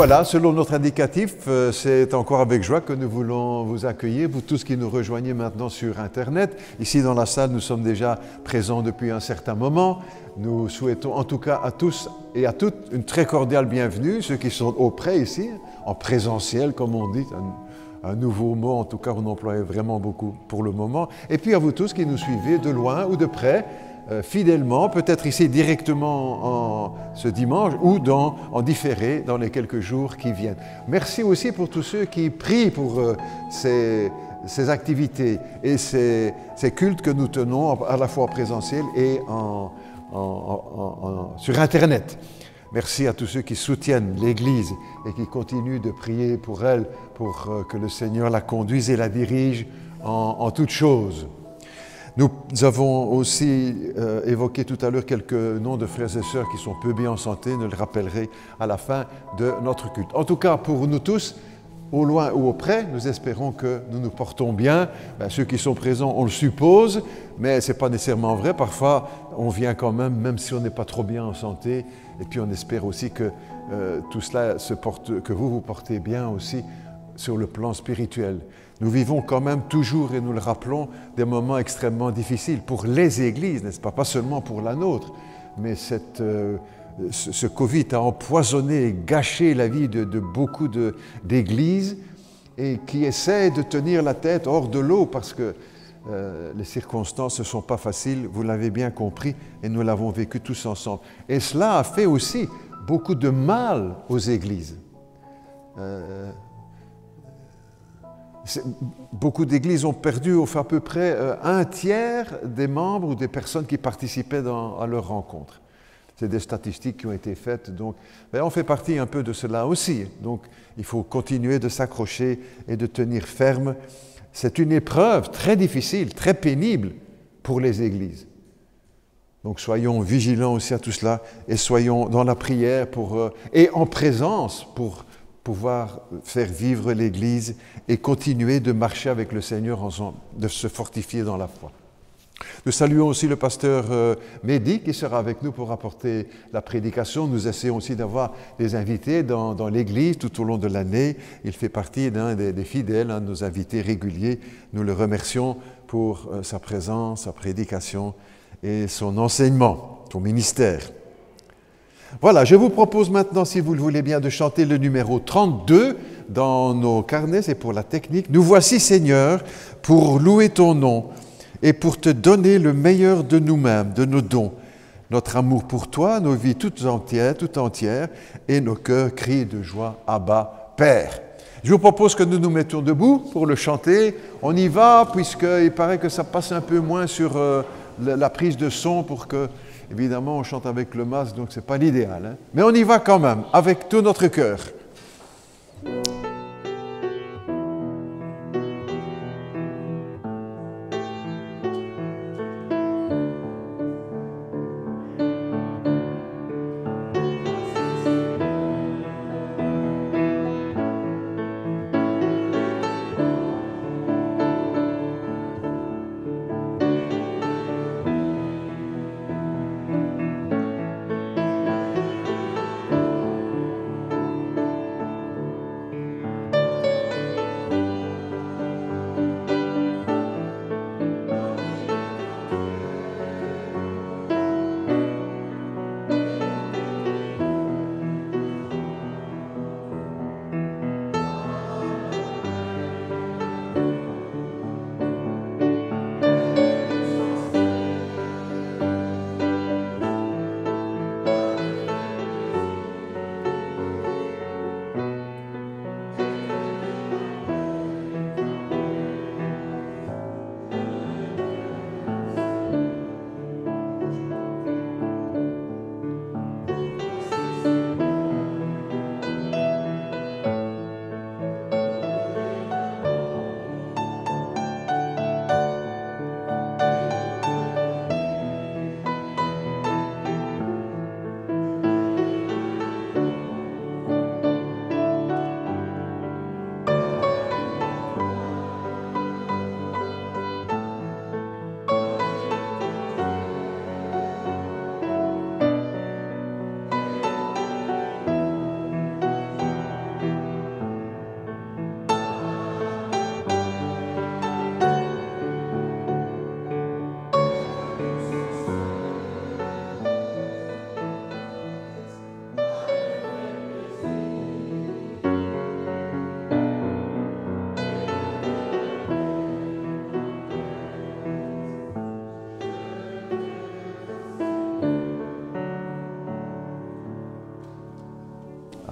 voilà, selon notre indicatif, c'est encore avec joie que nous voulons vous accueillir, vous tous qui nous rejoignez maintenant sur Internet. Ici dans la salle, nous sommes déjà présents depuis un certain moment. Nous souhaitons en tout cas à tous et à toutes une très cordiale bienvenue, ceux qui sont auprès ici, en présentiel comme on dit, un nouveau mot en tout cas on emploie vraiment beaucoup pour le moment. Et puis à vous tous qui nous suivez de loin ou de près, fidèlement, peut-être ici directement ce dimanche ou en différé dans les quelques jours qui viennent. Merci aussi pour tous ceux qui prient pour ces activités et ces cultes que nous tenons à la fois en présentiel et sur Internet. Merci à tous ceux qui soutiennent l'Église et qui continuent de prier pour elle, pour que le Seigneur la conduise et la dirige en toutes choses. Nous avons aussi évoqué tout à l'heure quelques noms de frères et sœurs qui sont peu bien en santé, nous le rappellerai à la fin de notre culte. En tout cas, pour nous tous, au loin ou au près, nous espérons que nous nous portons bien. Ceux qui sont présents, on le suppose, mais ce n'est pas nécessairement vrai. Parfois, on vient quand même si on n'est pas trop bien en santé. Et puis, on espère aussi que tout cela que vous vous portez bien aussi sur le plan spirituel. Nous vivons quand même toujours, et nous le rappelons, des moments extrêmement difficiles pour les églises, n'est-ce pas? Pas seulement pour la nôtre, mais ce Covid a empoisonné et gâché la vie de beaucoup d'églises et qui essaient de tenir la tête hors de l'eau parce que les circonstances ne sont pas faciles, vous l'avez bien compris, et nous l'avons vécu tous ensemble. Et cela a fait aussi beaucoup de mal aux églises. Beaucoup d'églises ont perdu à peu près un tiers des membres ou des personnes qui participaient à leurs rencontres. C'est des statistiques qui ont été faites, donc on fait partie un peu de cela aussi. Donc il faut continuer de s'accrocher et de tenir ferme. C'est une épreuve très difficile, très pénible pour les églises. Donc soyons vigilants aussi à tout cela et soyons dans la prière et en présence pour pouvoir faire vivre l'Église et continuer de marcher avec le Seigneur ensemble, de se fortifier dans la foi. Nous saluons aussi le pasteur Mehdi qui sera avec nous pour apporter la prédication. Nous essayons aussi d'avoir des invités dans l'Église tout au long de l'année. Il fait partie d'un des fidèles, un de nos invités réguliers. Nous le remercions pour sa présence, sa prédication et son enseignement, son ministère. Voilà, je vous propose maintenant, si vous le voulez bien, de chanter le numéro 32 dans nos carnets, c'est pour la technique. Nous voici, Seigneur, pour louer ton nom et pour te donner le meilleur de nous-mêmes, de nos dons, notre amour pour toi, nos vies tout entières, et nos cœurs crient de joie, Abba, Père. Je vous propose que nous nous mettions debout pour le chanter. On y va, puisqu'il paraît que ça passe un peu moins sur la prise de son pour que... Évidemment, on chante avec le masque, donc ce n'est pas l'idéal. Hein? Mais on y va quand même, avec tout notre cœur.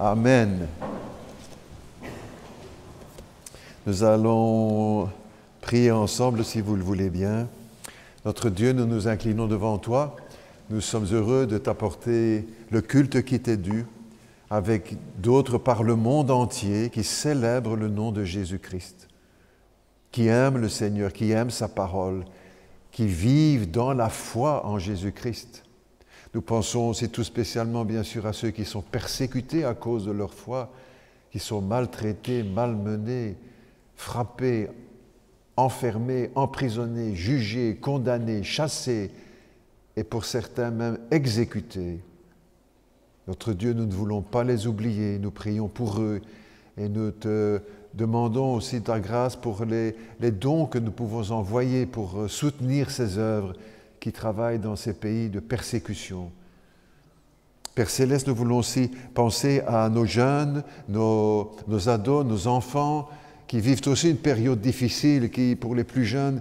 Amen. Nous allons prier ensemble, si vous le voulez bien. Notre Dieu, nous nous inclinons devant toi. Nous sommes heureux de t'apporter le culte qui t'est dû, avec d'autres par le monde entier qui célèbrent le nom de Jésus-Christ, qui aiment le Seigneur, qui aiment sa parole, qui vivent dans la foi en Jésus-Christ. Nous pensons aussi tout spécialement, bien sûr, à ceux qui sont persécutés à cause de leur foi, qui sont maltraités, malmenés, frappés, enfermés, emprisonnés, jugés, condamnés, chassés, et pour certains même exécutés. Notre Dieu, nous ne voulons pas les oublier, nous prions pour eux et nous te demandons aussi ta grâce pour les dons que nous pouvons envoyer pour soutenir ces œuvres qui travaillent dans ces pays de persécution. Père Céleste, nous voulons aussi penser à nos jeunes, nos ados, nos enfants qui vivent aussi une période difficile, qui pour les plus jeunes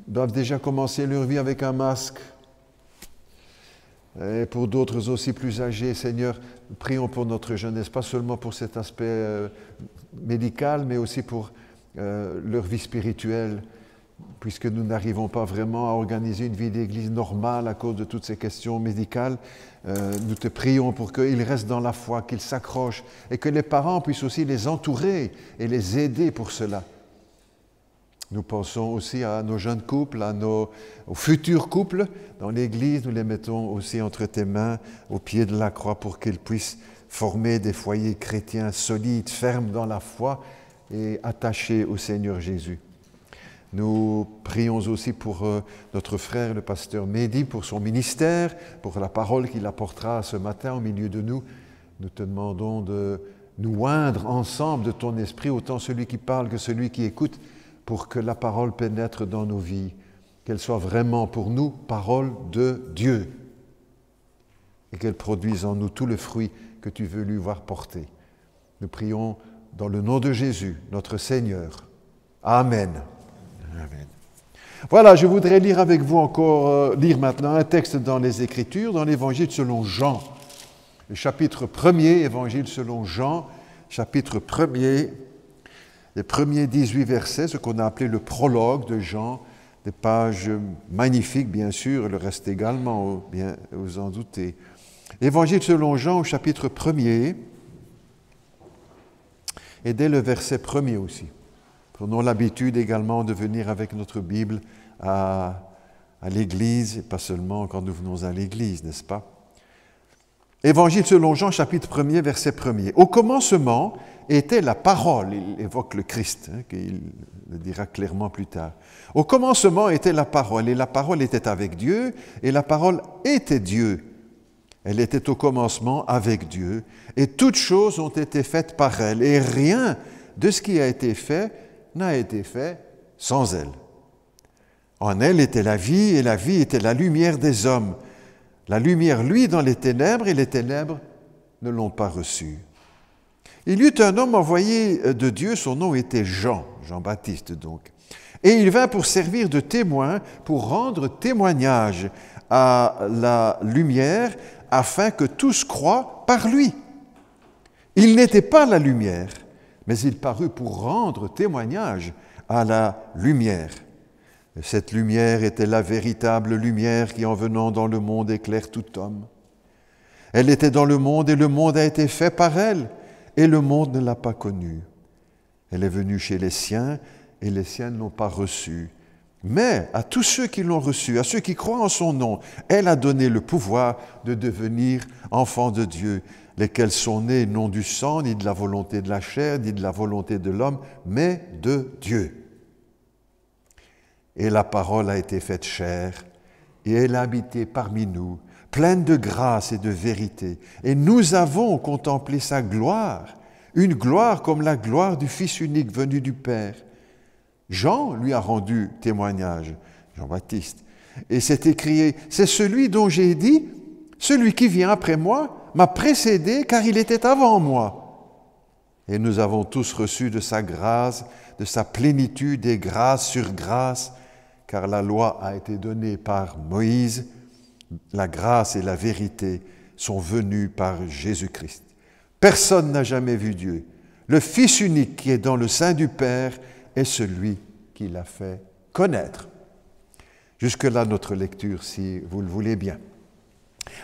doivent déjà commencer leur vie avec un masque. Et pour d'autres aussi plus âgés, Seigneur, prions pour notre jeunesse, pas seulement pour cet aspect médical, mais aussi pour leur vie spirituelle, puisque nous n'arrivons pas vraiment à organiser une vie d'église normale à cause de toutes ces questions médicales. Nous te prions pour qu'ils restent dans la foi, qu'ils s'accrochent, et que les parents puissent aussi les entourer et les aider pour cela. Nous pensons aussi à nos jeunes couples, aux futurs couples dans l'Église. Nous les mettons aussi entre tes mains, au pied de la croix, pour qu'ils puissent former des foyers chrétiens solides, fermes dans la foi et attachés au Seigneur Jésus. Nous prions aussi pour notre frère, le pasteur Mehdi, pour son ministère, pour la parole qu'il apportera ce matin au milieu de nous. Nous te demandons de nous oindre ensemble de ton esprit, autant celui qui parle que celui qui écoute, pour que la parole pénètre dans nos vies, qu'elle soit vraiment pour nous parole de Dieu et qu'elle produise en nous tout le fruit que tu veux lui voir porter. Nous prions dans le nom de Jésus, notre Seigneur. Amen. Amen. Voilà, je voudrais lire avec vous encore, lire maintenant un texte dans les Écritures, dans l'Évangile selon Jean, le chapitre 1er, Évangile selon Jean, chapitre 1er, les premiers 18 versets, ce qu'on a appelé le prologue de Jean, des pages magnifiques, bien sûr, le reste également, bien, vous en doutez. Évangile selon Jean, au chapitre 1er, et dès le verset 1er aussi. Prenons l'habitude également de venir avec notre Bible à l'Église, et pas seulement quand nous venons à l'Église, n'est-ce pas? Évangile selon Jean, chapitre 1er, verset 1er. Au commencement était la parole, il évoque le Christ, qu'il le dira clairement plus tard. Au commencement était la parole, et la parole était avec Dieu, et la parole était Dieu. Elle était au commencement avec Dieu, et toutes choses ont été faites par elle, et rien de ce qui a été fait n'a été fait sans elle. En elle était la vie, et la vie était la lumière des hommes. La lumière luit dans les ténèbres, et les ténèbres ne l'ont pas reçue. Il y eut un homme envoyé de Dieu, son nom était Jean, Jean-Baptiste donc. Et il vint pour servir de témoin, pour rendre témoignage à la lumière, afin que tous croient par lui. Il n'était pas la lumière, mais il parut pour rendre témoignage à la lumière. Cette lumière était la véritable lumière qui, en venant dans le monde, éclaire tout homme. Elle était dans le monde et le monde a été fait par elle, et le monde ne l'a pas connue. Elle est venue chez les siens et les siens ne l'ont pas reçue. Mais à tous ceux qui l'ont reçue, à ceux qui croient en son nom, elle a donné le pouvoir de devenir enfants de Dieu, lesquels sont nés non du sang, ni de la volonté de la chair, ni de la volonté de l'homme, mais de Dieu. Et la parole a été faite chair, et elle a habité parmi nous, pleine de grâce et de vérité. Et nous avons contemplé sa gloire, une gloire comme la gloire du Fils unique venu du Père. Jean lui a rendu témoignage, Jean-Baptiste, et s'est écrié, « C'est celui dont j'ai dit, celui qui vient après moi m'a précédé car il était avant moi. » Et nous avons tous reçu de sa grâce, de sa plénitude et grâce sur grâce, car la loi a été donnée par Moïse, la grâce et la vérité sont venues par Jésus-Christ. Personne n'a jamais vu Dieu. Le Fils unique qui est dans le sein du Père est celui qui l'a fait connaître. Jusque-là, notre lecture, si vous le voulez bien.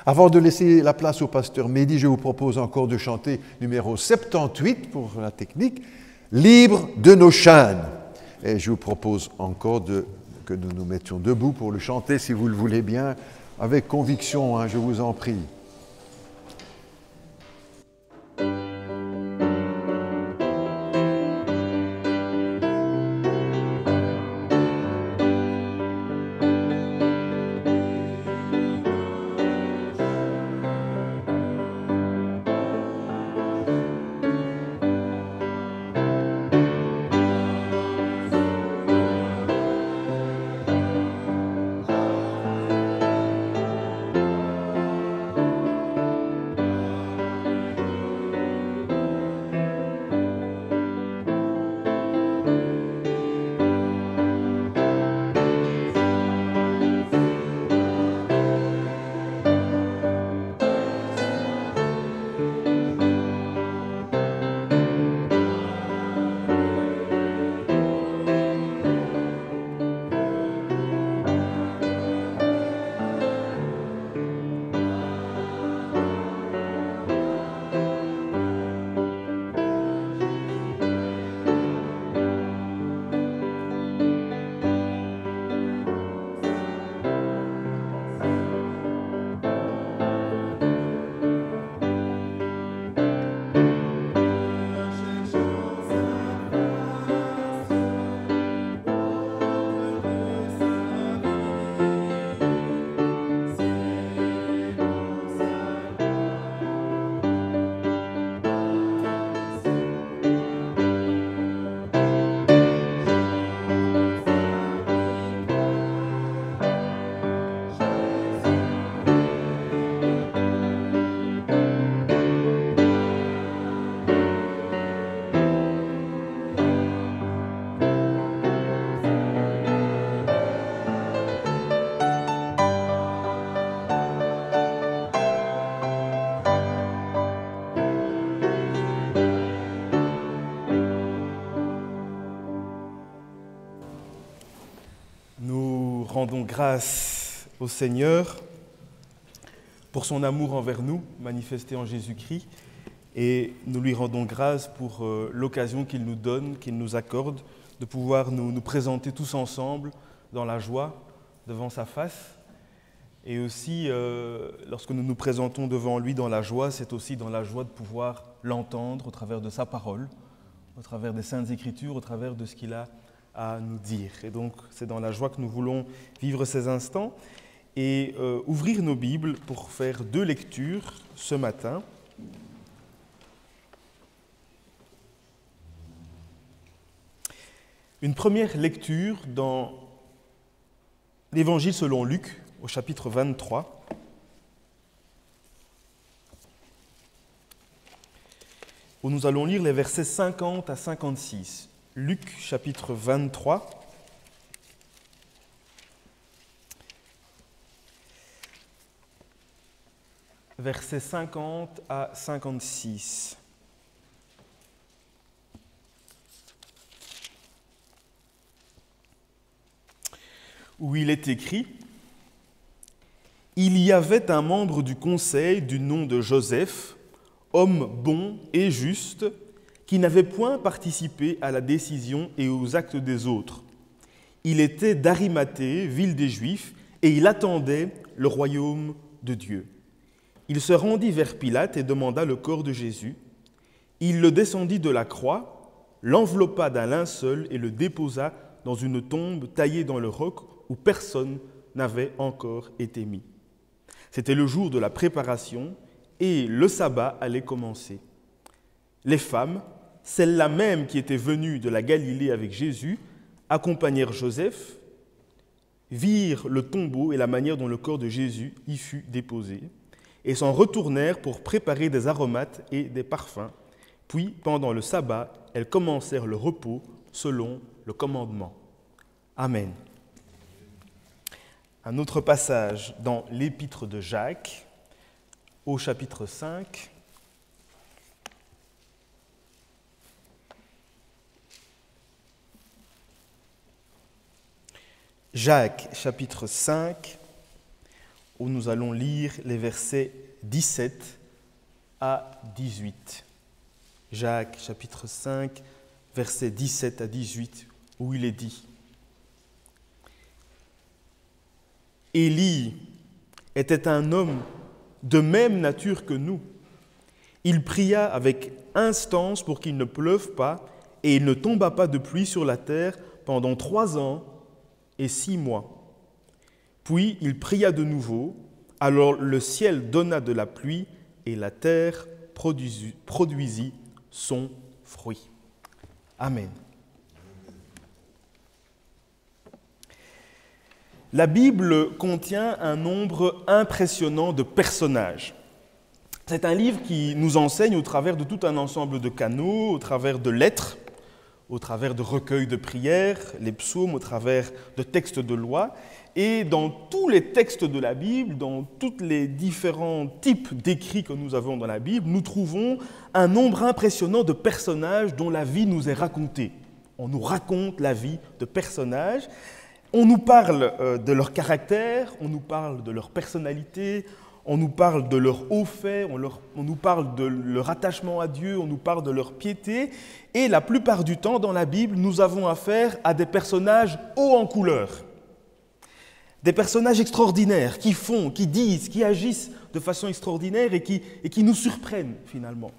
Avant de laisser la place au pasteur Mehdi, je vous propose encore de chanter numéro 78 pour la technique, « Libre de nos chaînes ». Et je vous propose encore que nous nous mettions debout pour le chanter, si vous le voulez bien, avec conviction, je vous en prie. Rendons grâce au Seigneur pour son amour envers nous, manifesté en Jésus-Christ, et nous lui rendons grâce pour l'occasion qu'il nous donne, qu'il nous accorde, de pouvoir nous présenter tous ensemble dans la joie, devant sa face. Et aussi, lorsque nous nous présentons devant lui dans la joie, c'est aussi dans la joie de pouvoir l'entendre au travers de sa parole, au travers des Saintes Écritures, au travers de ce qu'il a à nous dire. Et donc, c'est dans la joie que nous voulons vivre ces instants et ouvrir nos Bibles pour faire 2 lectures ce matin. Une première lecture dans l'Évangile selon Luc, au chapitre 23. Où nous allons lire les versets 50 à 56. Luc, chapitre 23. Versets 50 à 56. Où il est écrit « Il y avait un membre du conseil du nom de Joseph, homme bon et juste, qui n'avait point participé à la décision et aux actes des autres. Il était d'Arimathée, ville des Juifs, et il attendait le royaume de Dieu. Il se rendit vers Pilate et demanda le corps de Jésus. Il le descendit de la croix, l'enveloppa d'un linceul et le déposa dans une tombe taillée dans le roc où personne n'avait encore été mis. C'était le jour de la préparation et le sabbat allait commencer. Les femmes, celles-là même qui étaient venues de la Galilée avec Jésus, accompagnèrent Joseph, virent le tombeau et la manière dont le corps de Jésus y fut déposé, et s'en retournèrent pour préparer des aromates et des parfums. Puis, pendant le sabbat, elles commencèrent le repos selon le commandement. Amen. Un autre passage dans l'Épître de Jacques, au chapitre 5. Jacques chapitre 5, où nous allons lire les versets 17 à 18. Jacques chapitre 5, versets 17 à 18, où il est dit: Élie était un homme de même nature que nous. Il pria avec instance pour qu'il ne pleuve pas, et il ne tomba pas de pluie sur la terre pendant 3 ans et 6 mois. Puis il pria de nouveau, alors le ciel donna de la pluie, et la terre produisit son fruit. Amen. La Bible contient un nombre impressionnant de personnages. C'est un livre qui nous enseigne au travers de tout un ensemble de canaux, au travers de lettres, au travers de recueils de prières, les psaumes, au travers de textes de loi. Et dans tous les textes de la Bible, dans tous les différents types d'écrits que nous avons dans la Bible, nous trouvons un nombre impressionnant de personnages dont la vie nous est racontée. On nous raconte la vie de personnages. On nous parle de leur caractère, on nous parle de leur personnalité, on nous parle de leurs hauts faits, on nous parle de leur attachement à Dieu, on nous parle de leur piété. Et la plupart du temps, dans la Bible, nous avons affaire à des personnages hauts en couleur. Des personnages extraordinaires qui font, qui disent, qui agissent de façon extraordinaire et qui nous surprennent finalement.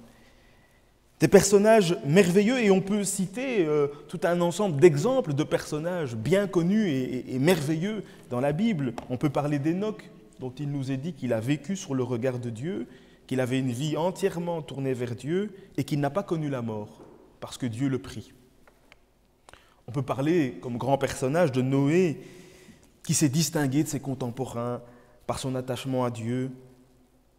Des personnages merveilleux, et on peut citer tout un ensemble d'exemples de personnages bien connus et merveilleux dans la Bible. On peut parler d'Enoch, dont il nous est dit qu'il a vécu sur le regard de Dieu, qu'il avait une vie entièrement tournée vers Dieu et qu'il n'a pas connu la mort, parce que Dieu le prie. On peut parler comme grand personnage de Noé, qui s'est distingué de ses contemporains par son attachement à Dieu,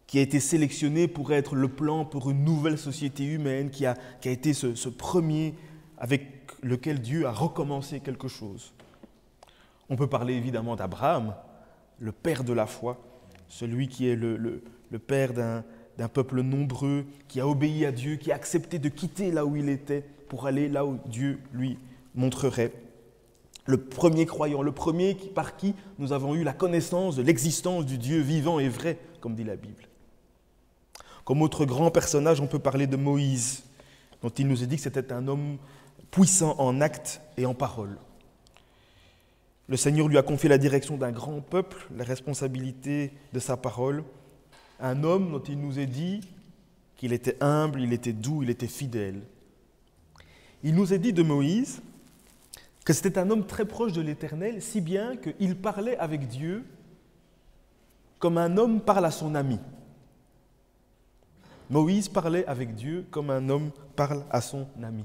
qui a été sélectionné pour être le plan pour une nouvelle société humaine, qui a été ce premier avec lequel Dieu a recommencé quelque chose. On peut parler évidemment d'Abraham, le père de la foi, celui qui est le père d'un peuple nombreux, qui a obéi à Dieu, qui a accepté de quitter là où il était pour aller là où Dieu lui montrerait. Le premier croyant, le premier par qui nous avons eu la connaissance de l'existence du Dieu vivant et vrai, comme dit la Bible. Comme autre grand personnage, on peut parler de Moïse, dont il nous est dit que c'était un homme puissant en actes et en paroles. Le Seigneur lui a confié la direction d'un grand peuple, la responsabilité de sa parole. Un homme dont il nous est dit qu'il était humble, il était doux, il était fidèle. Il nous est dit de Moïse que c'était un homme très proche de l'Éternel, si bien qu'il parlait avec Dieu comme un homme parle à son ami. Moïse parlait avec Dieu comme un homme parle à son ami.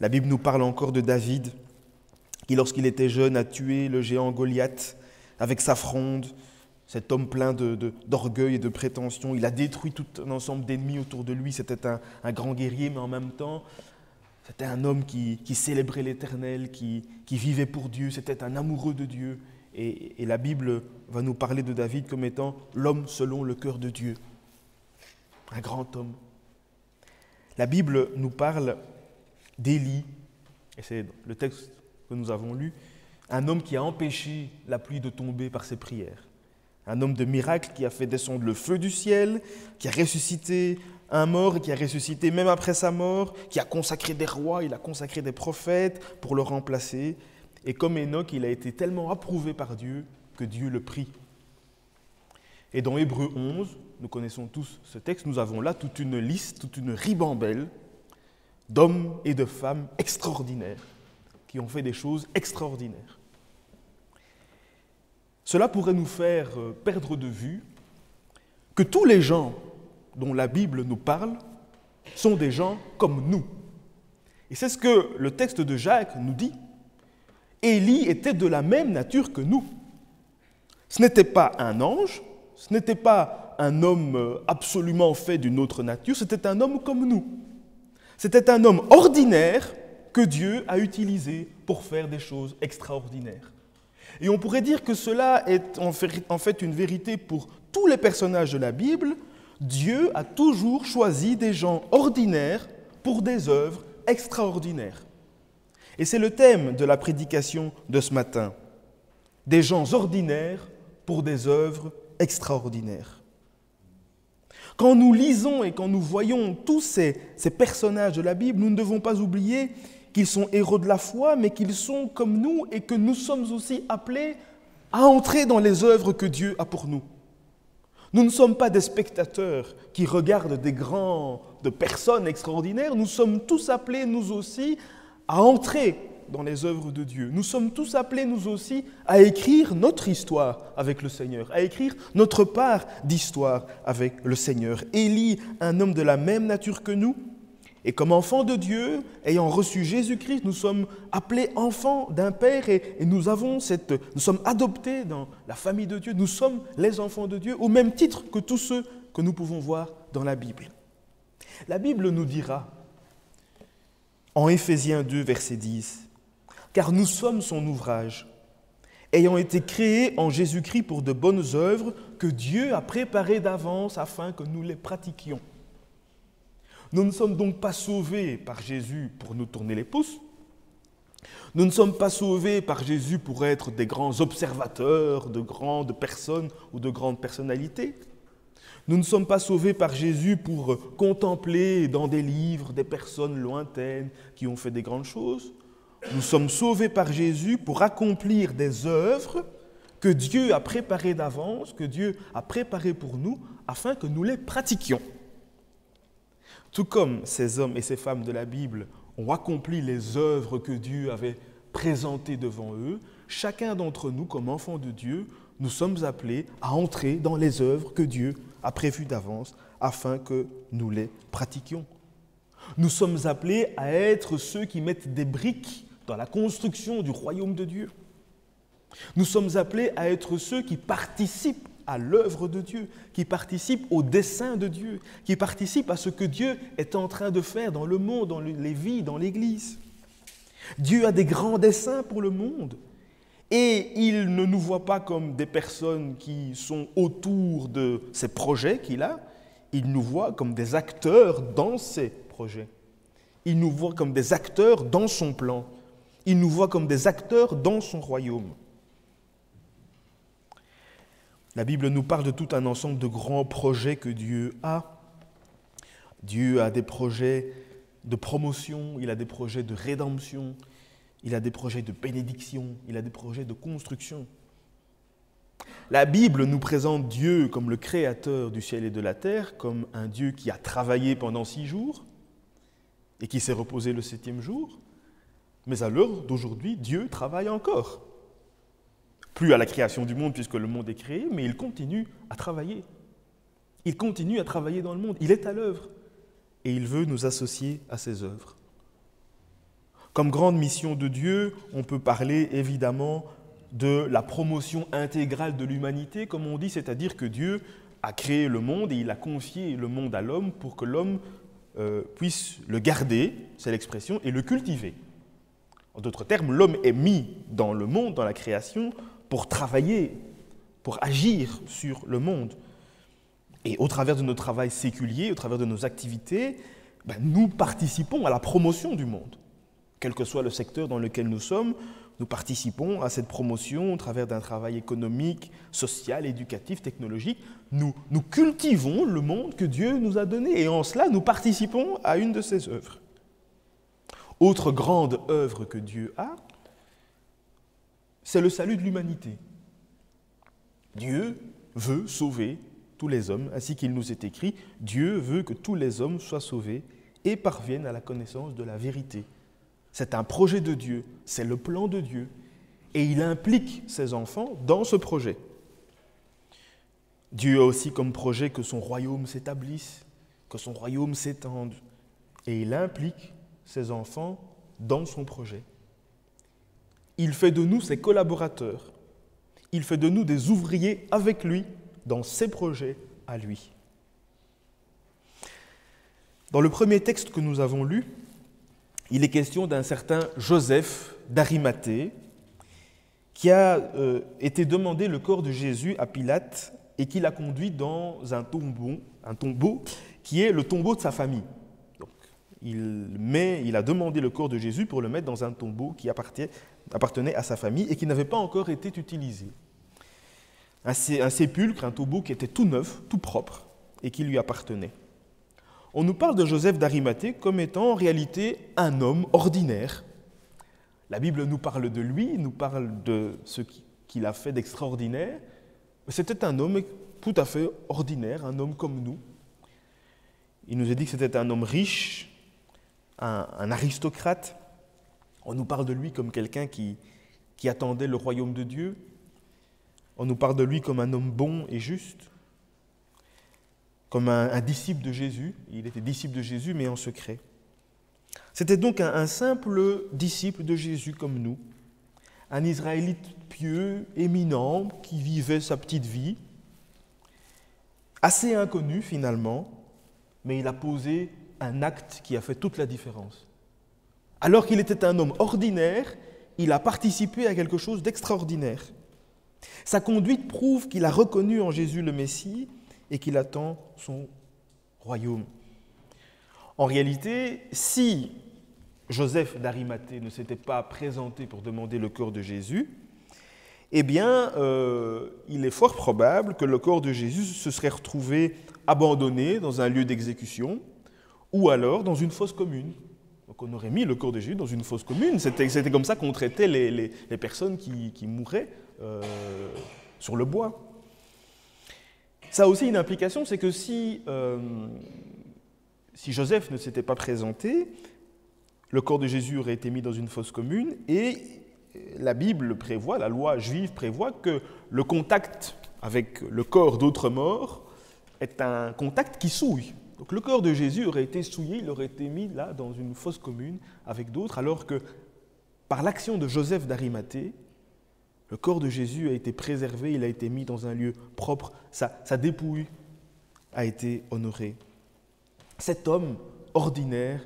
La Bible nous parle encore de David, qui lorsqu'il était jeune a tué le géant Goliath avec sa fronde, cet homme plein d'orgueil et de prétention. Il a détruit tout un ensemble d'ennemis autour de lui. C'était un grand guerrier, mais en même temps, c'était un homme qui célébrait l'Éternel, qui vivait pour Dieu. C'était un amoureux de Dieu. Et la Bible va nous parler de David comme étant l'homme selon le cœur de Dieu. Un grand homme. La Bible nous parle d'Élie, et c'est le texte que nous avons lu, un homme qui a empêché la pluie de tomber par ses prières. Un homme de miracle qui a fait descendre le feu du ciel, qui a ressuscité un mort et qui a ressuscité même après sa mort, qui a consacré des rois, il a consacré des prophètes pour le remplacer. Et comme Enoch, il a été tellement approuvé par Dieu que Dieu le prie. Et dans Hébreux 11, nous connaissons tous ce texte, nous avons là toute une liste, toute une ribambelle d'hommes et de femmes extraordinaires qui ont fait des choses extraordinaires. Cela pourrait nous faire perdre de vue que tous les gens dont la Bible nous parle sont des gens comme nous. Et c'est ce que le texte de Jacques nous dit. Élie était de la même nature que nous. Ce n'était pas un ange, ce n'était pas un homme absolument fait d'une autre nature, c'était un homme comme nous. C'était un homme ordinaire que Dieu a utilisé pour faire des choses extraordinaires. Et on pourrait dire que cela est en fait une vérité pour tous les personnages de la Bible. Dieu a toujours choisi des gens ordinaires pour des œuvres extraordinaires. Et c'est le thème de la prédication de ce matin. Des gens ordinaires pour des œuvres extraordinaires. Quand nous lisons et quand nous voyons tous ces personnages de la Bible, nous ne devons pas oublier qu'ils sont héros de la foi, mais qu'ils sont comme nous et que nous sommes aussi appelés à entrer dans les œuvres que Dieu a pour nous. Nous ne sommes pas des spectateurs qui regardent de personnes extraordinaires, nous sommes tous appelés, nous aussi, à entrer dans les œuvres de Dieu. Nous sommes tous appelés, nous aussi, à écrire notre histoire avec le Seigneur, à écrire notre part d'histoire avec le Seigneur. Élie, un homme de la même nature que nous, et comme enfants de Dieu, ayant reçu Jésus-Christ, nous sommes appelés enfants d'un Père et nous sommes adoptés dans la famille de Dieu. Nous sommes les enfants de Dieu au même titre que tous ceux que nous pouvons voir dans la Bible. La Bible nous dira, en Éphésiens 2, verset 10, « Car nous sommes son ouvrage, ayant été créés en Jésus-Christ pour de bonnes œuvres que Dieu a préparées d'avance afin que nous les pratiquions. » Nous ne sommes donc pas sauvés par Jésus pour nous tourner les pouces. Nous ne sommes pas sauvés par Jésus pour être des grands observateurs de grandes personnes ou de grandes personnalités. Nous ne sommes pas sauvés par Jésus pour contempler dans des livres des personnes lointaines qui ont fait des grandes choses. Nous sommes sauvés par Jésus pour accomplir des œuvres que Dieu a préparées d'avance, que Dieu a préparées pour nous, afin que nous les pratiquions. Tout comme ces hommes et ces femmes de la Bible ont accompli les œuvres que Dieu avait présentées devant eux, chacun d'entre nous, comme enfants de Dieu, nous sommes appelés à entrer dans les œuvres que Dieu a prévues d'avance afin que nous les pratiquions. Nous sommes appelés à être ceux qui mettent des briques dans la construction du royaume de Dieu. Nous sommes appelés à être ceux qui participent à l'œuvre de Dieu, qui participent au dessein de Dieu, qui participent à ce que Dieu est en train de faire dans le monde, dans les vies, dans l'Église. Dieu a des grands desseins pour le monde et il ne nous voit pas comme des personnes qui sont autour de ces projets qu'il a, il nous voit comme des acteurs dans ces projets. Il nous voit comme des acteurs dans son plan. Il nous voit comme des acteurs dans son royaume. La Bible nous parle de tout un ensemble de grands projets que Dieu a. Dieu a des projets de promotion, il a des projets de rédemption, il a des projets de bénédiction, il a des projets de construction. La Bible nous présente Dieu comme le créateur du ciel et de la terre, comme un Dieu qui a travaillé pendant 6 jours et qui s'est reposé le 7e jour. Mais à l'heure d'aujourd'hui, Dieu travaille encore. Plus à la création du monde puisque le monde est créé, mais il continue à travailler. Il continue à travailler dans le monde. Il est à l'œuvre et il veut nous associer à ses œuvres. Comme grande mission de Dieu, on peut parler évidemment de la promotion intégrale de l'humanité, comme on dit, c'est-à-dire que Dieu a créé le monde et il a confié le monde à l'homme pour que l'homme puisse le garder, c'est l'expression, et le cultiver. En d'autres termes, l'homme est mis dans le monde, dans la création, pour travailler, pour agir sur le monde. Et au travers de notre travail séculier, au travers de nos activités, nous participons à la promotion du monde. Quel que soit le secteur dans lequel nous sommes, nous participons à cette promotion au travers d'un travail économique, social, éducatif, technologique. Nous cultivons le monde que Dieu nous a donné et en cela, nous participons à une de ses œuvres. Autre grande œuvre que Dieu a, c'est le salut de l'humanité. Dieu veut sauver tous les hommes, ainsi qu'il nous est écrit, Dieu veut que tous les hommes soient sauvés et parviennent à la connaissance de la vérité. C'est un projet de Dieu, c'est le plan de Dieu, et il implique ses enfants dans ce projet. Dieu a aussi comme projet que son royaume s'établisse, que son royaume s'étende, et il implique ses enfants dans son projet. Il fait de nous ses collaborateurs. Il fait de nous des ouvriers avec lui dans ses projets à lui. Dans le premier texte que nous avons lu, il est question d'un certain Joseph d'Arimathée qui a été demandé le corps de Jésus à Pilate et qui l'a conduit dans un tombeau qui est le tombeau de sa famille. Donc, il a demandé le corps de Jésus pour le mettre dans un tombeau qui appartenait à sa famille et qui n'avait pas encore été utilisé. Un sépulcre, un tombeau qui était tout neuf, tout propre et qui lui appartenait. On nous parle de Joseph d'Arimathée comme étant en réalité un homme ordinaire. La Bible nous parle de lui, nous parle de ce qu'il a fait d'extraordinaire. C'était un homme tout à fait ordinaire, un homme comme nous. Il nous est dit que c'était un homme riche, un aristocrate. On nous parle de lui comme quelqu'un qui attendait le royaume de Dieu. On nous parle de lui comme un homme bon et juste, comme un disciple de Jésus. Il était disciple de Jésus, mais en secret. C'était donc un simple disciple de Jésus comme nous, un Israélite pieux, éminent, qui vivait sa petite vie, assez inconnu finalement, mais il a posé un acte qui a fait toute la différence. Alors qu'il était un homme ordinaire, il a participé à quelque chose d'extraordinaire. Sa conduite prouve qu'il a reconnu en Jésus le Messie et qu'il attend son royaume. En réalité, si Joseph d'Arimathée ne s'était pas présenté pour demander le corps de Jésus, eh bien, il est fort probable que le corps de Jésus se serait retrouvé abandonné dans un lieu d'exécution ou alors dans une fosse commune. Donc on aurait mis le corps de Jésus dans une fosse commune. C'était comme ça qu'on traitait les personnes qui mouraient sur le bois. Ça a aussi une implication, c'est que si Joseph ne s'était pas présenté, le corps de Jésus aurait été mis dans une fosse commune et la Bible le prévoit, la loi juive prévoit que le contact avec le corps d'autres morts est un contact qui souille. Donc le corps de Jésus aurait été souillé, il aurait été mis là dans une fosse commune avec d'autres, alors que par l'action de Joseph d'Arimathée, le corps de Jésus a été préservé, il a été mis dans un lieu propre, sa dépouille a été honorée. Cet homme ordinaire,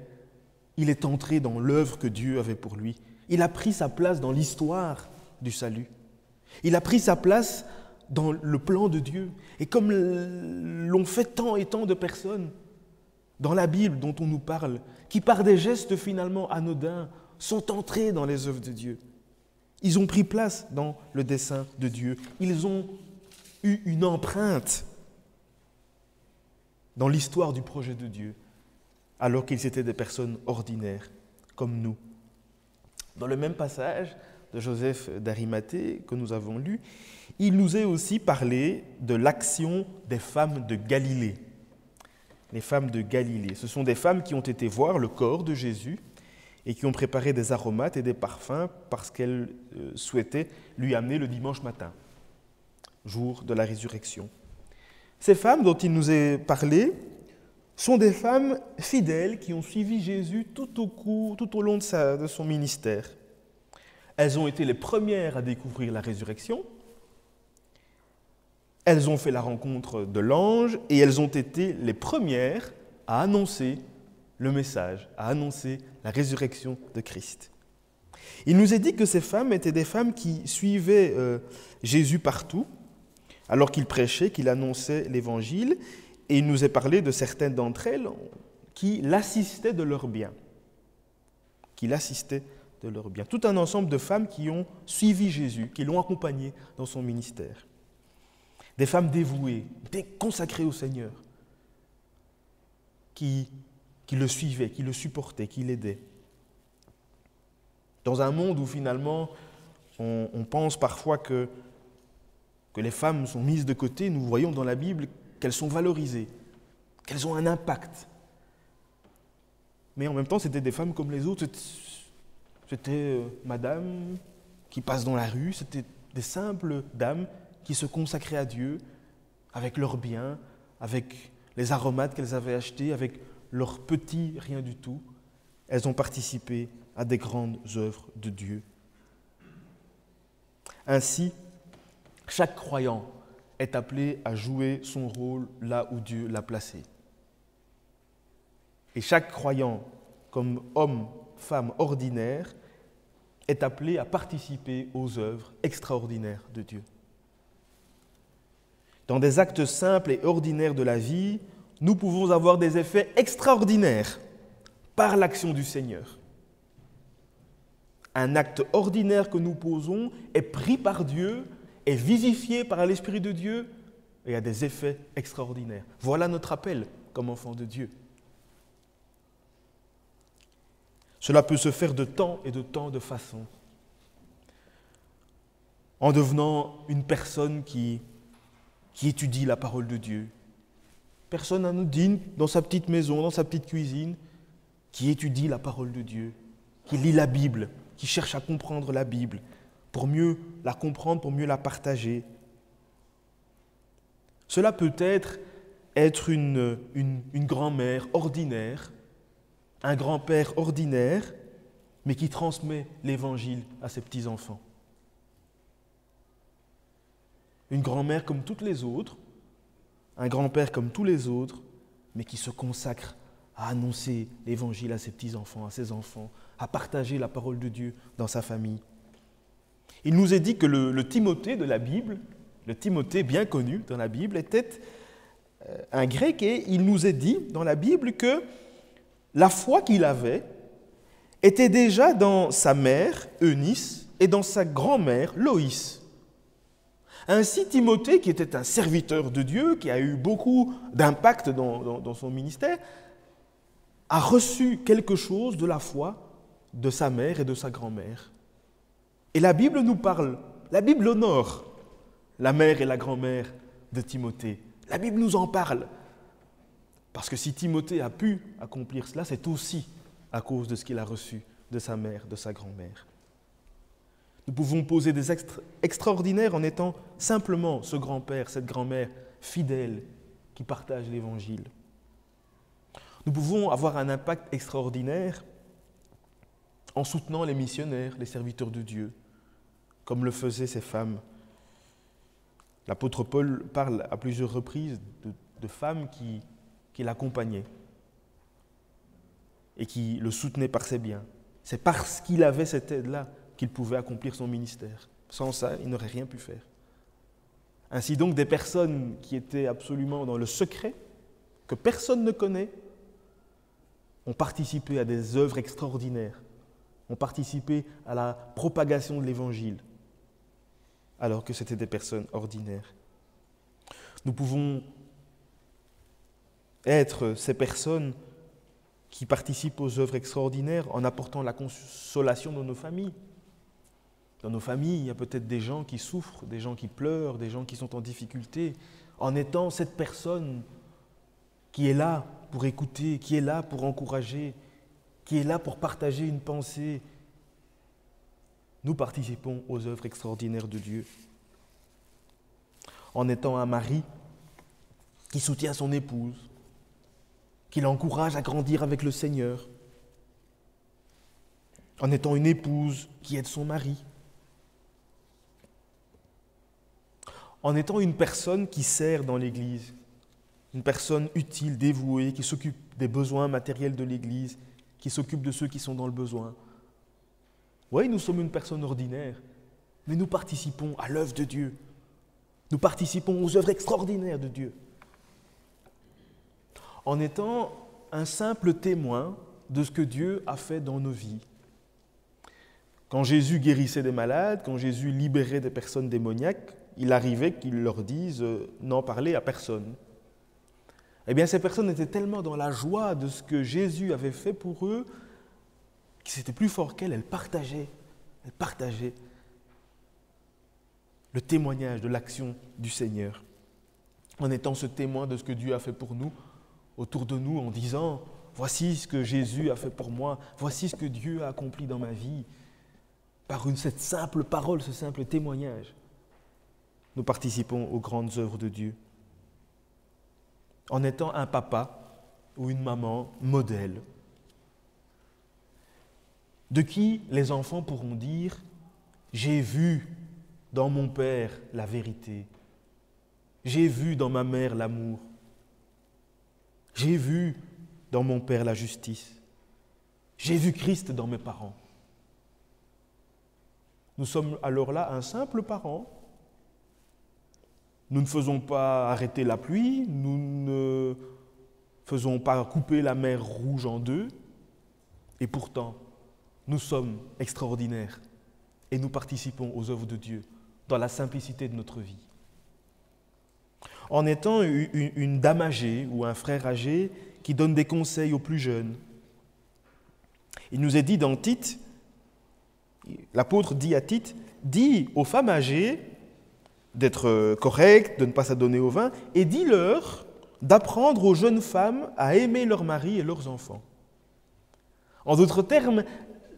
il est entré dans l'œuvre que Dieu avait pour lui. Il a pris sa place dans l'histoire du salut. Il a pris sa place dans le plan de Dieu. Et comme l'ont fait tant et tant de personnes dans la Bible dont on nous parle, qui par des gestes finalement anodins sont entrés dans les œuvres de Dieu. Ils ont pris place dans le dessein de Dieu. Ils ont eu une empreinte dans l'histoire du projet de Dieu, alors qu'ils étaient des personnes ordinaires, comme nous. Dans le même passage de Joseph d'Arimathée que nous avons lu, il nous est aussi parlé de l'action des femmes de Galilée. Les femmes de Galilée, ce sont des femmes qui ont été voir le corps de Jésus et qui ont préparé des aromates et des parfums parce qu'elles souhaitaient lui amener le dimanche matin, jour de la résurrection. Ces femmes dont il nous est parlé sont des femmes fidèles qui ont suivi Jésus tout au long de son ministère. Elles ont été les premières à découvrir la résurrection, elles ont fait la rencontre de l'ange et elles ont été les premières à annoncer le message, à annoncer la résurrection de Christ. Il nous est dit que ces femmes étaient des femmes qui suivaient Jésus partout, alors qu'il prêchait, qu'il annonçait l'Évangile, et il nous est parlé de certaines d'entre elles qui l'assistaient de leur bien. Tout un ensemble de femmes qui ont suivi Jésus, qui l'ont accompagné dans son ministère. Des femmes dévouées, consacrées au Seigneur, qui le suivaient, qui le supportaient, qui l'aidaient. Dans un monde où finalement on pense parfois que les femmes sont mises de côté, nous voyons dans la Bible qu'elles sont valorisées, qu'elles ont un impact. Mais en même temps, c'était des femmes comme les autres. C'était madame qui passe dans la rue, c'était des simples dames qui se consacraient à Dieu avec leurs biens, avec les aromates qu'elles avaient achetés, avec leurs petits rien du tout. Elles ont participé à des grandes œuvres de Dieu. Ainsi, chaque croyant est appelé à jouer son rôle là où Dieu l'a placé. Et chaque croyant, comme homme, femme ordinaire, est appelé à participer aux œuvres extraordinaires de Dieu. Dans des actes simples et ordinaires de la vie, nous pouvons avoir des effets extraordinaires par l'action du Seigneur. Un acte ordinaire que nous posons est pris par Dieu, est vivifié par l'Esprit de Dieu et a des effets extraordinaires. Voilà notre appel comme enfant de Dieu. Cela peut se faire de tant et de tant de façons. En devenant une personne qui étudie la parole de Dieu. Personne anodine dans sa petite maison, dans sa petite cuisine, qui étudie la parole de Dieu, qui lit la Bible, qui cherche à comprendre la Bible, pour mieux la comprendre, pour mieux la partager. Cela peut être une grand-mère ordinaire, un grand-père ordinaire, mais qui transmet l'Évangile à ses petits-enfants. Une grand-mère comme toutes les autres, un grand-père comme tous les autres, mais qui se consacre à annoncer l'Évangile à ses petits-enfants, à ses enfants, à partager la parole de Dieu dans sa famille. Il nous est dit que le Timothée de la Bible, le Timothée bien connu dans la Bible, était un Grec et il nous est dit dans la Bible que la foi qu'il avait était déjà dans sa mère, Eunice, et dans sa grand-mère, Loïs. Ainsi, Timothée, qui était un serviteur de Dieu, qui a eu beaucoup d'impact dans son ministère, a reçu quelque chose de la foi de sa mère et de sa grand-mère. Et la Bible nous parle, la Bible honore la mère et la grand-mère de Timothée. La Bible nous en parle. Parce que si Timothée a pu accomplir cela, c'est aussi à cause de ce qu'il a reçu de sa mère, de sa grand-mère. Nous pouvons poser des actes extraordinaires en étant simplement ce grand-père, cette grand-mère fidèle qui partage l'Évangile. Nous pouvons avoir un impact extraordinaire en soutenant les missionnaires, les serviteurs de Dieu, comme le faisaient ces femmes. L'apôtre Paul parle à plusieurs reprises de femmes qui l'accompagnaient et qui le soutenaient par ses biens. C'est parce qu'il avait cette aide-là qu'il pouvait accomplir son ministère. Sans ça, il n'aurait rien pu faire. Ainsi donc, des personnes qui étaient absolument dans le secret, que personne ne connaît, ont participé à des œuvres extraordinaires, ont participé à la propagation de l'Évangile, alors que c'était des personnes ordinaires. Nous pouvons être ces personnes qui participent aux œuvres extraordinaires en apportant la consolation dans nos familles. Dans nos familles, il y a peut-être des gens qui souffrent, des gens qui pleurent, des gens qui sont en difficulté, en étant cette personne qui est là pour écouter, qui est là pour encourager, qui est là pour partager une pensée. Nous participons aux œuvres extraordinaires de Dieu. En étant un mari qui soutient son épouse, qui l'encourage à grandir avec le Seigneur. En étant une épouse qui aide son mari. En étant une personne qui sert dans l'Église, une personne utile, dévouée, qui s'occupe des besoins matériels de l'Église, qui s'occupe de ceux qui sont dans le besoin. Oui, nous sommes une personne ordinaire, mais nous participons à l'œuvre de Dieu. Nous participons aux œuvres extraordinaires de Dieu. En étant un simple témoin de ce que Dieu a fait dans nos vies. Quand Jésus guérissait des malades, quand Jésus libérait des personnes démoniaques, il arrivait qu'il leur dise « n'en parlez à personne ». Eh bien, ces personnes étaient tellement dans la joie de ce que Jésus avait fait pour eux, que c'était plus fort qu'elles, elles partageaient le témoignage de l'action du Seigneur. En étant ce témoin de ce que Dieu a fait pour nous, autour de nous, en disant « voici ce que Jésus a fait pour moi, voici ce que Dieu a accompli dans ma vie », par cette simple parole, ce simple témoignage, nous participons aux grandes œuvres de Dieu. En étant un papa ou une maman modèle, de qui les enfants pourront dire « j'ai vu dans mon père la vérité, j'ai vu dans ma mère l'amour, j'ai vu dans mon père la justice, j'ai vu Christ dans mes parents ». Nous sommes alors là un simple parent. Nous ne faisons pas arrêter la pluie, nous ne faisons pas couper la mer Rouge en deux, Et pourtant, nous sommes extraordinaires et nous participons aux œuvres de Dieu dans la simplicité de notre vie. En étant une dame âgée ou un frère âgé qui donne des conseils aux plus jeunes. Il nous est dit dans Tite, l'apôtre dit à Tite, dis aux femmes âgées d'être correctes, de ne pas s'adonner au vin, et dis-leur d'apprendre aux jeunes femmes à aimer leurs maris et leurs enfants. En d'autres termes,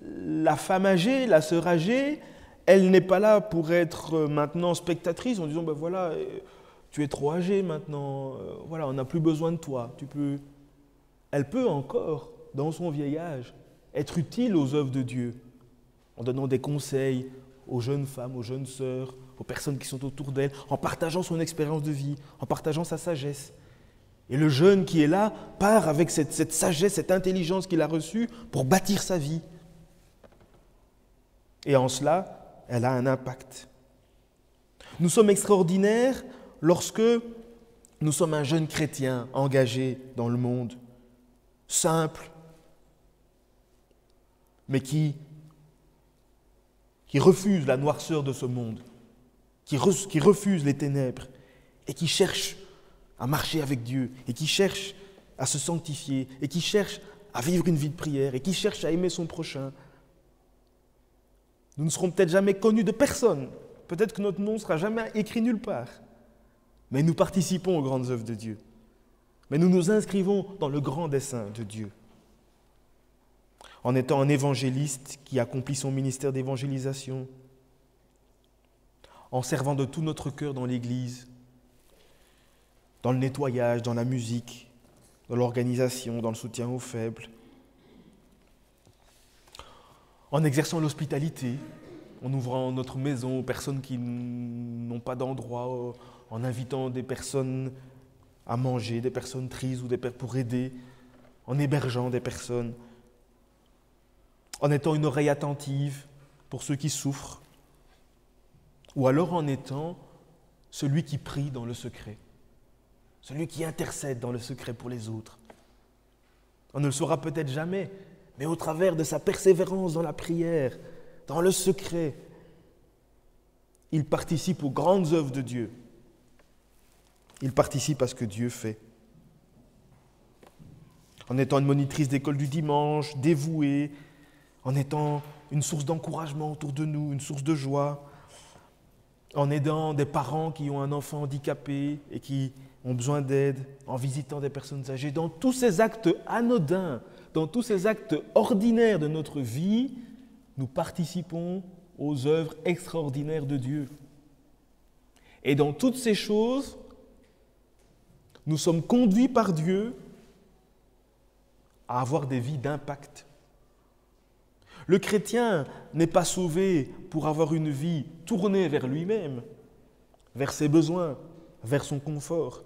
la femme âgée, la sœur âgée, elle n'est pas là pour être maintenant spectatrice en disant ben voilà, tu es trop âgée maintenant, voilà, on n'a plus besoin de toi. Elle peut encore, dans son vieil âge, être utile aux œuvres de Dieu, en donnant des conseils aux jeunes femmes, aux jeunes sœurs, aux personnes qui sont autour d'elle, en partageant son expérience de vie, en partageant sa sagesse. Et le jeune qui est là part avec cette sagesse, cette intelligence qu'il a reçue pour bâtir sa vie. Et en cela, elle a un impact. Nous sommes extraordinaires lorsque nous sommes un jeune chrétien engagé dans le monde, simple, mais qui refuse la noirceur de ce monde, qui refuse les ténèbres et qui cherche à marcher avec Dieu et qui cherche à se sanctifier et qui cherche à vivre une vie de prière et qui cherche à aimer son prochain. Nous ne serons peut-être jamais connus de personne, peut-être que notre nom ne sera jamais écrit nulle part, mais nous participons aux grandes œuvres de Dieu. Mais nous nous inscrivons dans le grand dessein de Dieu. En étant un évangéliste qui accomplit son ministère d'évangélisation, en servant de tout notre cœur dans l'Église, dans le nettoyage, dans la musique, dans l'organisation, dans le soutien aux faibles, en exerçant l'hospitalité, en ouvrant notre maison aux personnes qui n'ont pas d'endroit, en invitant des personnes à manger, des personnes tristes ou pour aider, en hébergeant des personnes, en étant une oreille attentive pour ceux qui souffrent, ou alors en étant celui qui prie dans le secret, celui qui intercède dans le secret pour les autres. On ne le saura peut-être jamais, mais au travers de sa persévérance dans la prière, dans le secret, il participe aux grandes œuvres de Dieu. Il participe à ce que Dieu fait. En étant une monitrice d'école du dimanche, dévouée, en étant une source d'encouragement autour de nous, une source de joie, en aidant des parents qui ont un enfant handicapé et qui ont besoin d'aide, en visitant des personnes âgées, dans tous ces actes anodins, dans tous ces actes ordinaires de notre vie, nous participons aux œuvres extraordinaires de Dieu. Et dans toutes ces choses, nous sommes conduits par Dieu à avoir des vies d'impact. Le chrétien n'est pas sauvé pour avoir une vie tournée vers lui-même, vers ses besoins, vers son confort.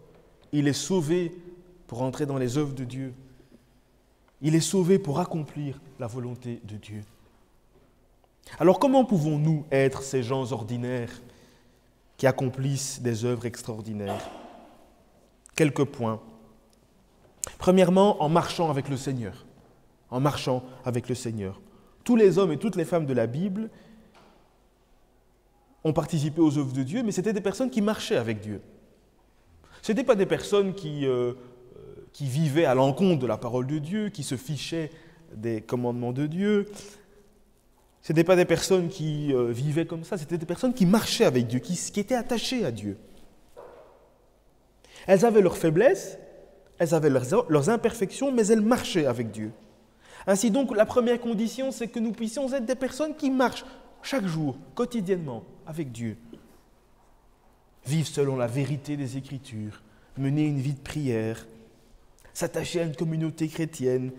Il est sauvé pour entrer dans les œuvres de Dieu. Il est sauvé pour accomplir la volonté de Dieu. Alors comment pouvons-nous être ces gens ordinaires qui accomplissent des œuvres extraordinaires ? Quelques points. Premièrement, en marchant avec le Seigneur. En marchant avec le Seigneur. Tous les hommes et toutes les femmes de la Bible ont participé aux œuvres de Dieu, mais c'était des personnes qui marchaient avec Dieu. Ce n'étaient pas des personnes qui vivaient à l'encontre de la parole de Dieu, qui se fichaient des commandements de Dieu. Ce n'étaient pas des personnes qui vivaient comme ça, c'était des personnes qui marchaient avec Dieu, qui étaient attachées à Dieu. Elles avaient leurs faiblesses, elles avaient leurs imperfections, mais elles marchaient avec Dieu. Ainsi donc, la première condition, c'est que nous puissions être des personnes qui marchent chaque jour, quotidiennement, avec Dieu. Vivre selon la vérité des Écritures, mener une vie de prière, s'attacher à une communauté chrétienne,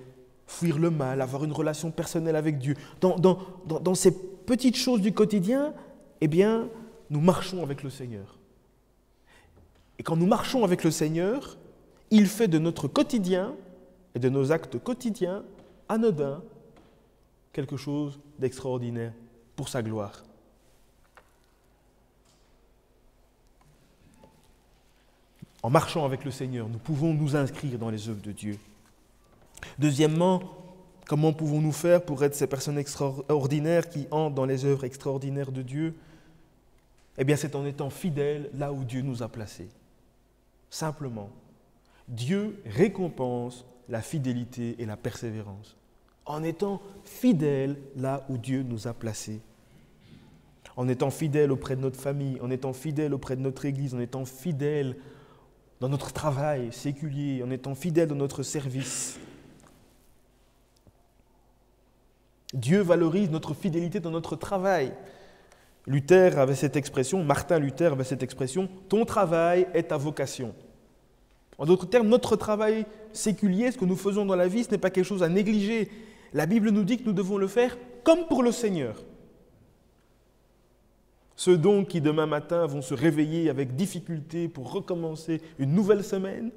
fuir le mal, avoir une relation personnelle avec Dieu. Dans ces petites choses du quotidien, eh bien, nous marchons avec le Seigneur. Et quand nous marchons avec le Seigneur, il fait de notre quotidien et de nos actes quotidiens anodins quelque chose d'extraordinaire pour sa gloire. En marchant avec le Seigneur, nous pouvons nous inscrire dans les œuvres de Dieu. Deuxièmement, Comment pouvons-nous faire pour être ces personnes extraordinaires qui entrent dans les œuvres extraordinaires de Dieu? Eh bien, c'est en étant fidèles là où Dieu nous a placés. Simplement. Dieu récompense la fidélité et la persévérance. En étant fidèles là où Dieu nous a placés. En étant fidèles auprès de notre famille, en étant fidèles auprès de notre Église, en étant fidèles dans notre travail séculier, en étant fidèles dans notre service. Dieu valorise notre fidélité dans notre travail. Luther avait cette expression, Martin Luther avait cette expression, « Ton travail est ta vocation ». En d'autres termes, notre travail séculier, ce que nous faisons dans la vie, ce n'est pas quelque chose à négliger. La Bible nous dit que nous devons le faire comme pour le Seigneur. Ceux donc qui demain matin vont se réveiller avec difficulté pour recommencer une nouvelle semaine,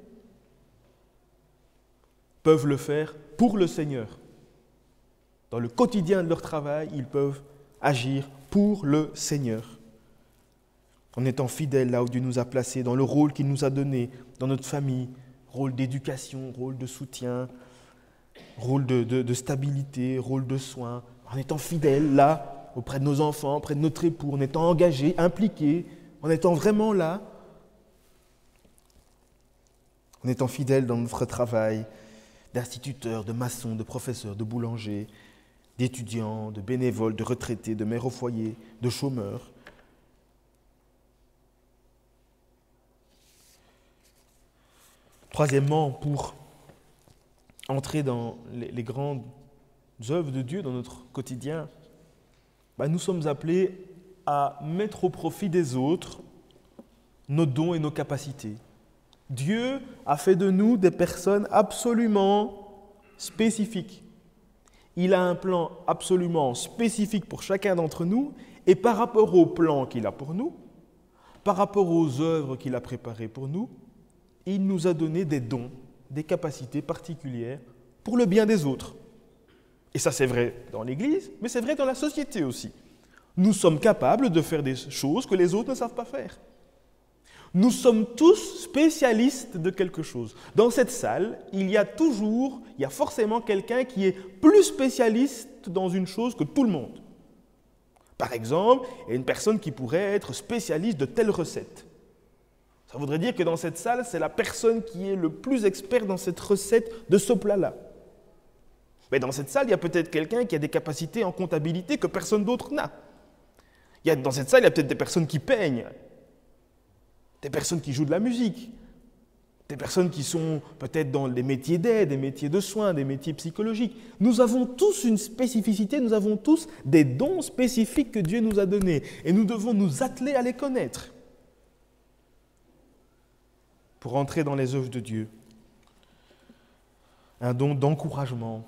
peuvent le faire pour le Seigneur. Dans le quotidien de leur travail, ils peuvent agir pour le Seigneur. En étant fidèles là où Dieu nous a placés, dans le rôle qu'il nous a donné, dans notre famille, rôle d'éducation, rôle de soutien, rôle de stabilité, rôle de soin, en étant fidèles là, auprès de nos enfants, auprès de notre époux, en étant engagés, impliqués, en étant vraiment là, en étant fidèles dans notre travail d'instituteurs, de maçons, de professeurs, de boulangers, d'étudiants, de bénévoles, de retraités, de mères au foyer, de chômeurs. Troisièmement, pour entrer dans les grandes œuvres de Dieu dans notre quotidien, nous sommes appelés à mettre au profit des autres nos dons et nos capacités. Dieu a fait de nous des personnes absolument spécifiques. Il a un plan absolument spécifique pour chacun d'entre nous, et par rapport au plan qu'il a pour nous, par rapport aux œuvres qu'il a préparées pour nous, il nous a donné des dons, des capacités particulières pour le bien des autres. Et ça, c'est vrai dans l'Église, mais c'est vrai dans la société aussi. Nous sommes capables de faire des choses que les autres ne savent pas faire. Nous sommes tous spécialistes de quelque chose. Dans cette salle, il y a forcément quelqu'un qui est plus spécialiste dans une chose que tout le monde. Par exemple, il y a une personne qui pourrait être spécialiste de telle recette. Ça voudrait dire que dans cette salle, c'est la personne qui est le plus expert dans cette recette de ce plat-là. Mais dans cette salle, il y a peut-être quelqu'un qui a des capacités en comptabilité que personne d'autre n'a. Dans cette salle, il y a peut-être des personnes qui peignent, des personnes qui jouent de la musique, des personnes qui sont peut-être dans des métiers d'aide, des métiers de soins, des métiers psychologiques. Nous avons tous une spécificité, nous avons tous des dons spécifiques que Dieu nous a donnés et nous devons nous atteler à les connaître pour entrer dans les œuvres de Dieu. Un don d'encouragement,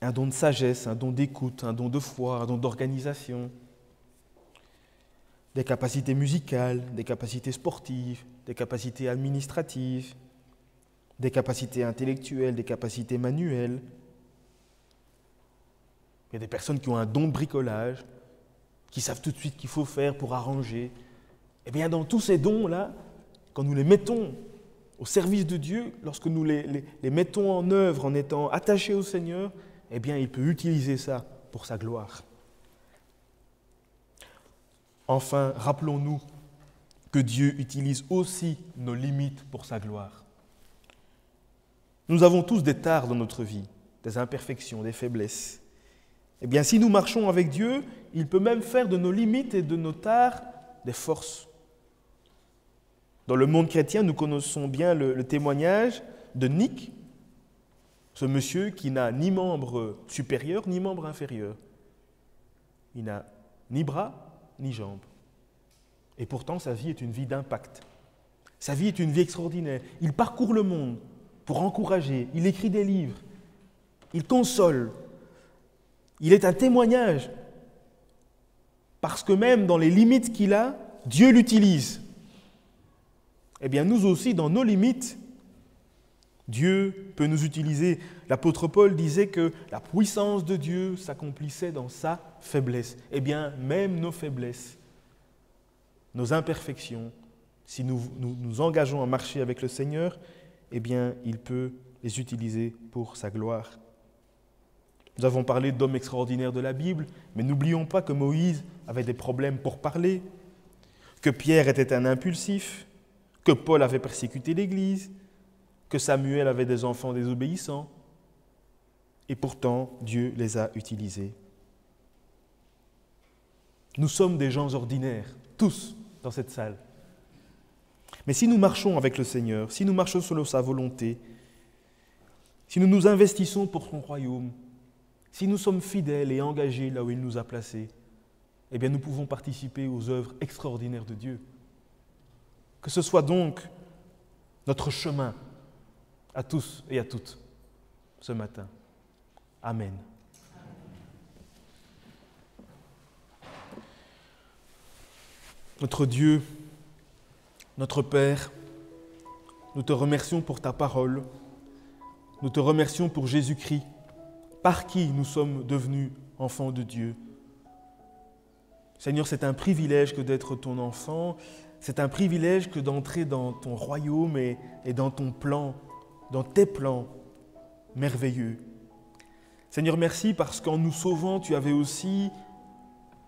un don de sagesse, un don d'écoute, un don de foi, un don d'organisation, des capacités musicales, des capacités sportives, des capacités administratives, des capacités intellectuelles, des capacités manuelles. Il y a des personnes qui ont un don de bricolage, qui savent tout de suite qu'il faut faire pour arranger. Eh bien, dans tous ces dons-là, quand nous les mettons au service de Dieu, lorsque nous les mettons en œuvre en étant attachés au Seigneur, eh bien, il peut utiliser ça pour sa gloire. Enfin, rappelons-nous que Dieu utilise aussi nos limites pour sa gloire. Nous avons tous des tares dans notre vie, des imperfections, des faiblesses. Eh bien, si nous marchons avec Dieu, il peut même faire de nos limites et de nos tares des forces. Dans le monde chrétien, nous connaissons bien le témoignage de Nick, ce monsieur qui n'a ni membre supérieur ni membre inférieur. Il n'a ni bras ni jambes. Et pourtant, sa vie est une vie d'impact. Sa vie est une vie extraordinaire. Il parcourt le monde pour encourager. Il écrit des livres. Il console. Il est un témoignage. Parce que même dans les limites qu'il a, Dieu l'utilise. Eh bien, nous aussi, dans nos limites, Dieu peut nous utiliser. L'apôtre Paul disait que la puissance de Dieu s'accomplissait dans sa faiblesse. Eh bien, même nos faiblesses, nos imperfections, si nous nous engageons à marcher avec le Seigneur, eh bien, il peut les utiliser pour sa gloire. Nous avons parlé d'hommes extraordinaires de la Bible, mais n'oublions pas que Moïse avait des problèmes pour parler, que Pierre était un impulsif, que Paul avait persécuté l'Église, que Samuel avait des enfants désobéissants. Et pourtant, Dieu les a utilisés. Nous sommes des gens ordinaires, tous dans cette salle. Mais si nous marchons avec le Seigneur, si nous marchons selon sa volonté, si nous nous investissons pour son royaume, si nous sommes fidèles et engagés là où il nous a placés, eh bien nous pouvons participer aux œuvres extraordinaires de Dieu. Que ce soit donc notre chemin à tous et à toutes ce matin. Amen. Notre Dieu, notre Père, nous te remercions pour ta parole, nous te remercions pour Jésus-Christ, par qui nous sommes devenus enfants de Dieu. Seigneur, c'est un privilège que d'être ton enfant, c'est un privilège que d'entrer dans ton royaume et dans ton plan, dans tes plans merveilleux. Seigneur, merci parce qu'en nous sauvant, tu avais aussi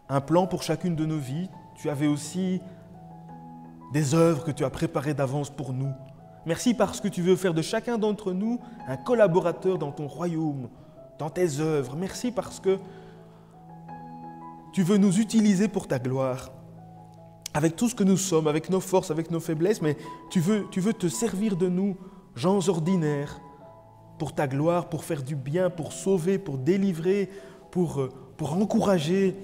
un plan pour chacune de nos vies, tu avais aussi des œuvres que tu as préparées d'avance pour nous. Merci parce que tu veux faire de chacun d'entre nous un collaborateur dans ton royaume, dans tes œuvres. Merci parce que tu veux nous utiliser pour ta gloire, avec tout ce que nous sommes, avec nos forces, avec nos faiblesses, mais tu veux te servir de nous, gens ordinaires, pour ta gloire, pour faire du bien, pour sauver, pour délivrer, pour encourager,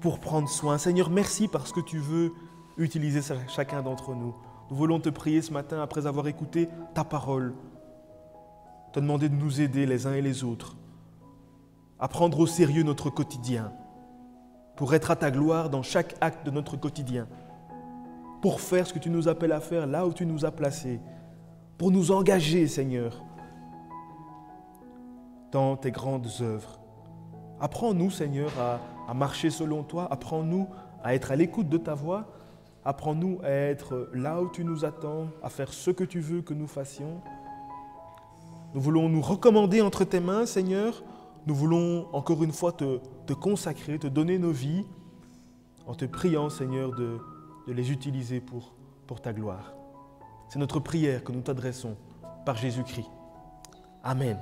pour prendre soin. Seigneur, merci parce que tu veux utiliser chacun d'entre nous. Nous voulons te prier ce matin, après avoir écouté ta parole, te demander de nous aider les uns et les autres à prendre au sérieux notre quotidien, pour être à ta gloire dans chaque acte de notre quotidien, pour faire ce que tu nous appelles à faire là où tu nous as placés, pour nous engager, Seigneur, dans tes grandes œuvres. Apprends-nous, Seigneur, à marcher selon toi, apprends-nous à être à l'écoute de ta voix, apprends-nous à être là où tu nous attends, à faire ce que tu veux que nous fassions. Nous voulons nous recommander entre tes mains, Seigneur. Nous voulons encore une fois te consacrer, te donner nos vies, en te priant, Seigneur, de les utiliser pour ta gloire. C'est notre prière que nous t'adressons par Jésus-Christ. Amen.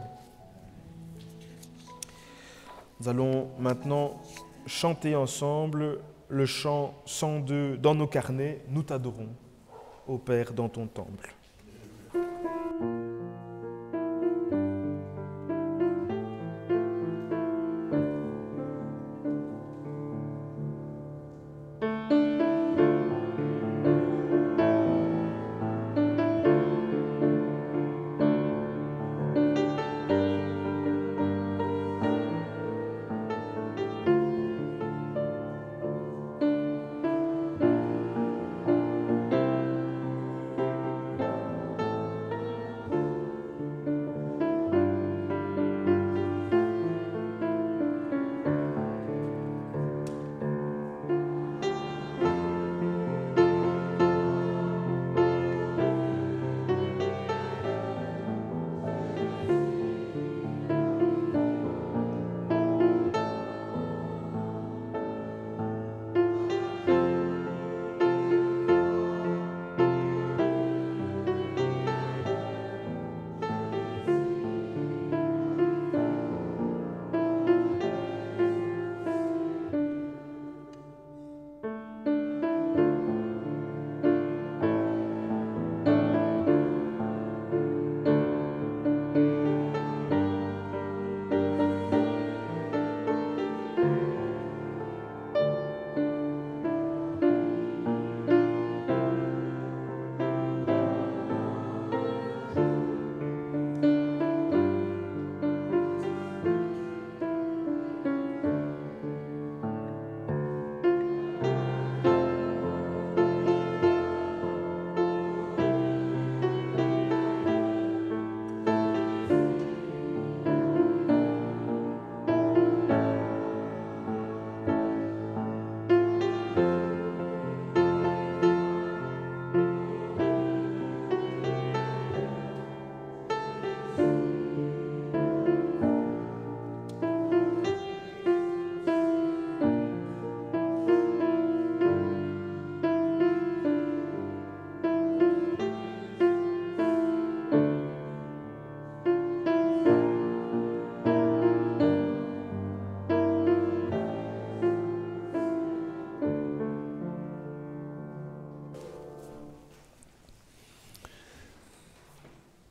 Nous allons maintenant chanter ensemble le chant 102 dans nos carnets. Nous t'adorons, ô Père, dans ton temple.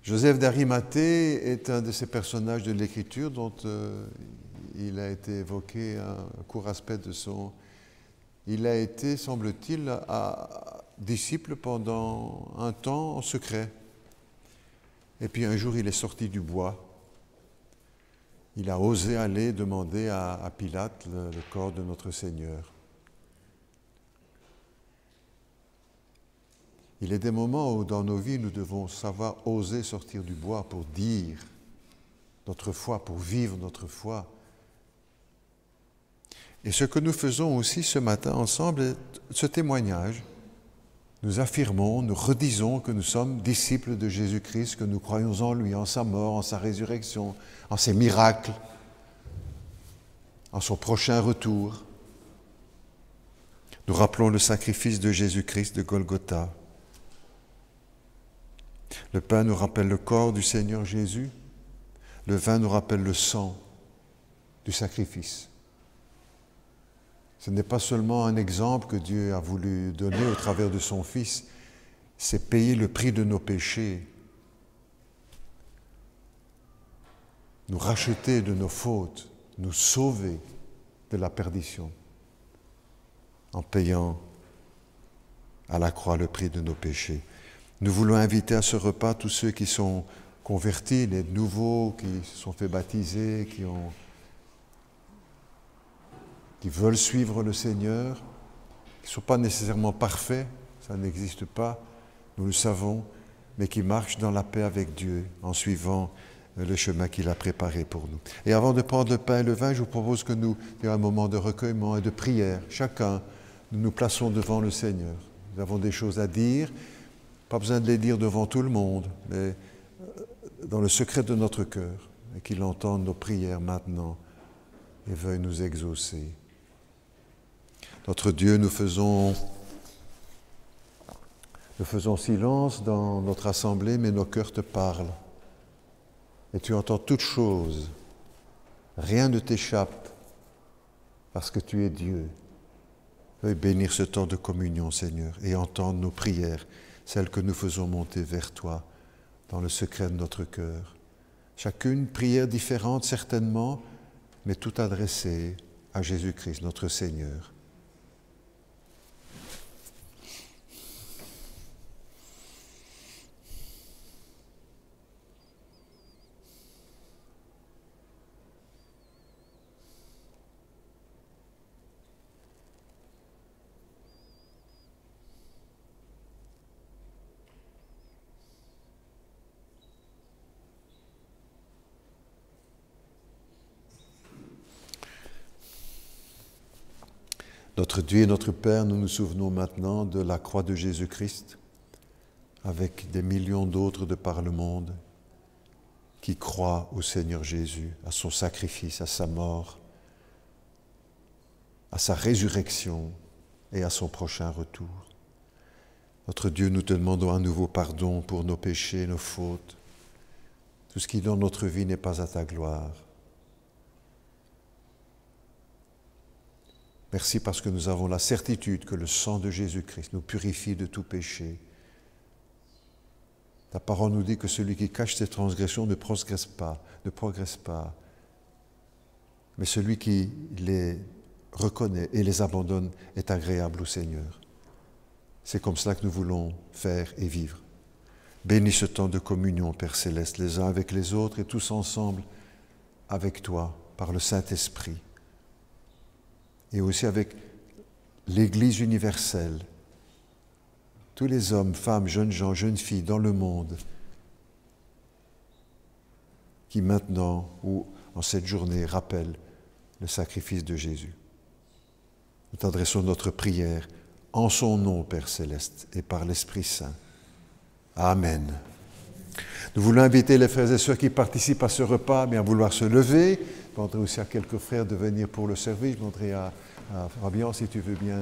Joseph d'Arimathée est un de ces personnages de l'Écriture dont il a été évoqué un court aspect de son... Il a été, semble-t-il, disciple pendant un temps en secret. Et puis un jour, il est sorti du bois. Il a osé aller demander à Pilate le corps de notre Seigneur. Il est des moments où dans nos vies, nous devons savoir oser sortir du bois pour dire notre foi, pour vivre notre foi. Et ce que nous faisons aussi ce matin ensemble est ce témoignage. Nous affirmons, nous redisons que nous sommes disciples de Jésus-Christ, que nous croyons en lui, en sa mort, en sa résurrection, en ses miracles, en son prochain retour. Nous rappelons le sacrifice de Jésus-Christ de Golgotha. Le pain nous rappelle le corps du Seigneur Jésus. Le vin nous rappelle le sang du sacrifice. Ce n'est pas seulement un exemple que Dieu a voulu donner au travers de son Fils, c'est payer le prix de nos péchés, nous racheter de nos fautes, nous sauver de la perdition, en payant à la croix le prix de nos péchés. Nous voulons inviter à ce repas tous ceux qui sont convertis, les nouveaux, qui se sont fait baptiser, qui veulent suivre le Seigneur, qui ne sont pas nécessairement parfaits, ça n'existe pas, nous le savons, mais qui marchent dans la paix avec Dieu en suivant le chemin qu'il a préparé pour nous. Et avant de prendre le pain et le vin, je vous propose que nous ayons un moment de recueillement et de prière. Chacun, nous nous plaçons devant le Seigneur. Nous avons des choses à dire, pas besoin de les dire devant tout le monde, mais dans le secret de notre cœur, et qu'il entende nos prières maintenant et veuille nous exaucer. Notre Dieu, nous faisons silence dans notre assemblée, mais nos cœurs te parlent. Et tu entends toutes choses. Rien ne t'échappe parce que tu es Dieu. Veuille bénir ce temps de communion, Seigneur, et entendre nos prières, celles que nous faisons monter vers toi dans le secret de notre cœur. Chacune prière différente, certainement, mais tout adressée à Jésus-Christ, notre Seigneur. Notre Dieu et notre Père, nous nous souvenons maintenant de la croix de Jésus-Christ, avec des millions d'autres de par le monde qui croient au Seigneur Jésus, à son sacrifice, à sa mort, à sa résurrection et à son prochain retour. Notre Dieu, nous te demandons un nouveau pardon pour nos péchés, nos fautes, tout ce qui dans notre vie n'est pas à ta gloire. Merci parce que nous avons la certitude que le sang de Jésus-Christ nous purifie de tout péché. Ta parole nous dit que celui qui cache ses transgressions ne progresse pas, mais celui qui les reconnaît et les abandonne est agréable au Seigneur. C'est comme cela que nous voulons faire et vivre. Bénis ce temps de communion, Père Céleste, les uns avec les autres et tous ensemble avec toi, par le Saint-Esprit. Et aussi avec l'Église universelle, tous les hommes, femmes, jeunes gens, jeunes filles dans le monde qui maintenant ou en cette journée rappellent le sacrifice de Jésus. Nous t'adressons notre prière en son nom, Père Céleste, et par l'Esprit Saint. Amen. Nous voulons inviter les frères et sœurs qui participent à ce repas à bien vouloir se lever. Je demanderai aussi à quelques frères de venir pour le service. Je demanderai à Fabian si tu veux bien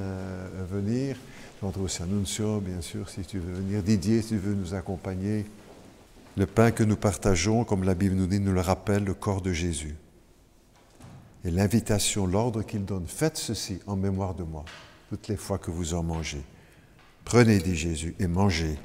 venir. Je demanderai aussi à Nuncio, bien sûr, si tu veux venir. Didier, si tu veux nous accompagner. Le pain que nous partageons, comme la Bible nous dit, nous le rappelle le corps de Jésus. Et l'invitation, l'ordre qu'il donne, faites ceci en mémoire de moi, toutes les fois que vous en mangez. Prenez, dit Jésus, et mangez.